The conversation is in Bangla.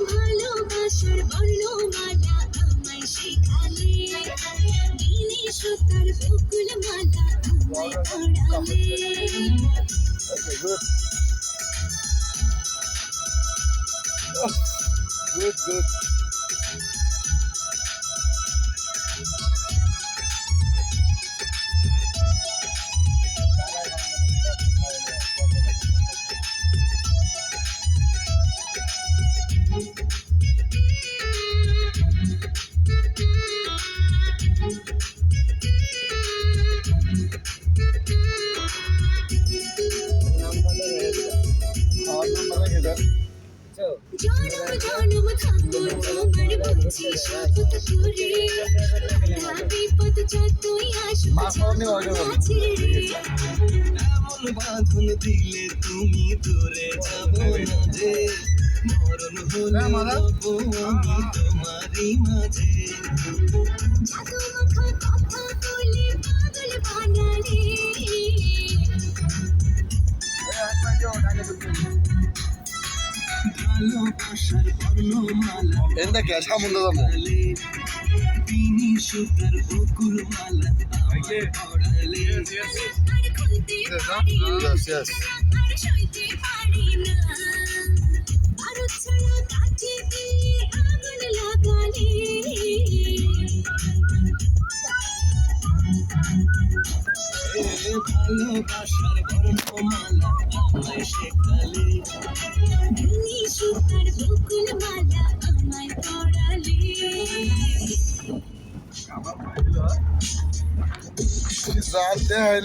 ভালোবাসার বর্ণমালা আমায় শেখালে, দিনে সুতার বকুল মালা আমায় পড়ালে। Good, good. জনম জনম থাকবো তোমার বুঝি শপথ করে, বাধা বিপদ যতই আসুক কাছে রে। এমন বাঁধন দিলে তুমি দূরে যাবো না যে, মরণ হলে যাবো আমি তোমারই মাঝে। জাদু মাখা কথা বলে পাগল বানালে, ভালোবাসার বর্ণমালা এটা কি সামুদ্র দাম তিনি সুতার বকুল মালা আমায় পড়ালে। আর খুলতে পারি না, yes. আর সইতে পারি না। ভারত ছাড়া কাছে দিয়ে আগুন লাগালে, ভালোবাসার বর্ণমালা আমায় শেখালে, দিনে সুতার বকুল মালা আমায় পড়ালে। Zaten